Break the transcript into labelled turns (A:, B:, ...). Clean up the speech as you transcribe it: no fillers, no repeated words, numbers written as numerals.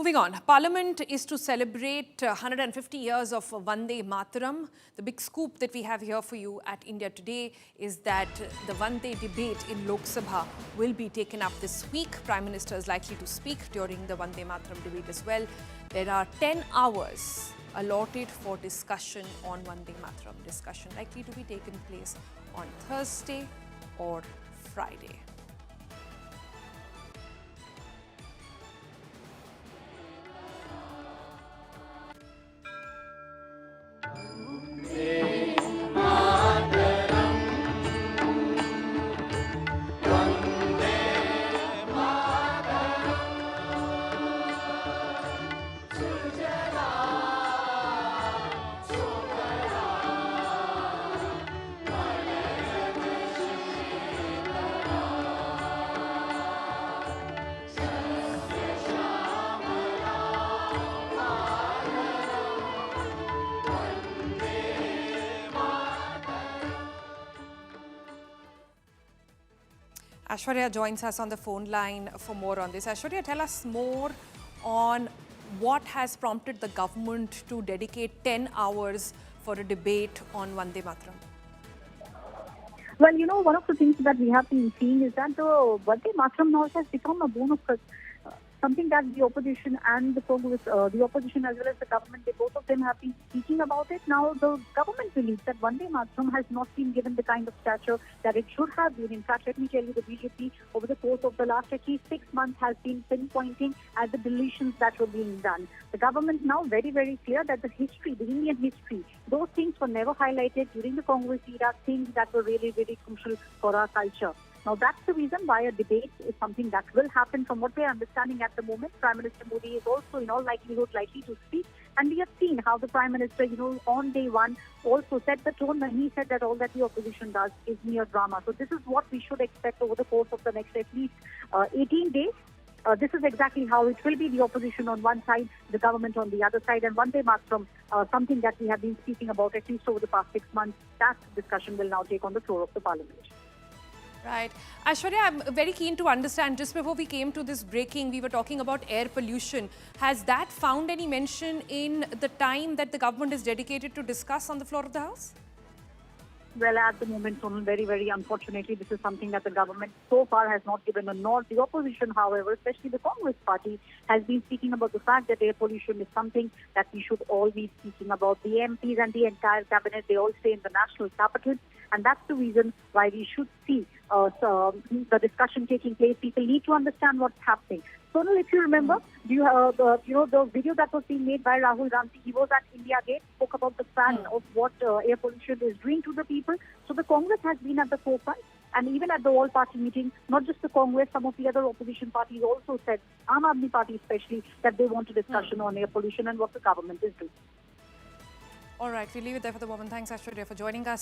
A: Moving on, Parliament is to celebrate 150 years of Vande Mataram. The big scoop that we have here for you at India Today is that the Vande debate in Lok Sabha will be taken up this week. Prime Minister is likely to speak during the Vande Mataram debate as well. There are 10 hours allotted for discussion on Vande Mataram. Discussion likely to be taken place on Thursday or Friday. Aishwarya joins us on the phone line for more on this. Aishwarya, tell us more on what has prompted the government to dedicate 10 hours for a debate on Vande Mataram.
B: Well, one of the things that we have been seeing is that the Vande Mataram now has become a bone of something that the opposition and the Congress, the opposition as well as the government, both of them have been speaking about it. Now, the government believes that Vande Mataram has not been given the kind of stature that it should have been. In fact, let me tell you, the BJP over the course of the last at least 6 months has been pinpointing at the deletions that were being done. The government now very, very clear that the history, the Indian history, those things were never highlighted during the Congress era, things that were really, really crucial for our culture. Now, that's the reason why a debate is something that will happen. From what we are understanding at the moment, Prime Minister Modi is also, in all likelihood, likely to speak. And we have seen how the Prime Minister, on day one, also set the tone when he said that all that the opposition does is mere drama. So this is what we should expect over the course of the next at least 18 days. This is exactly how it will be: the opposition on one side, the government on the other side, and Vande Mataram, something that we have been speaking about at least over the past 6 months. That discussion will now take on the floor of the Parliament.
A: Right. Aishwarya, I'm very keen to understand, just before we came to this breaking, we were talking about air pollution. Has that found any mention in the time that the government is dedicated to discuss on the floor of the House?
B: Well, at the moment, Sonal, very, very unfortunately, this is something that the government so far has not given a nod. The opposition, however, especially the Congress party, has been speaking about the fact that air pollution is something that we should all be speaking about. The MPs and the entire cabinet, they all stay in the national capital. And that's the reason why we should see the discussion taking place. People need to understand what's happening. Sonal, if you remember, the video that was being made by Rahul Gandhi, he was at India Gate, spoke about the fact of what air pollution is doing to the people. So the Congress has been at the forefront. And even at the all-party meeting, not just the Congress, some of the other opposition parties also said, Aam Aadmi Party especially, that they want a discussion on air pollution and what the government is doing.
A: All right, we'll leave it there for the moment. Thanks, Aishwarya, for joining us.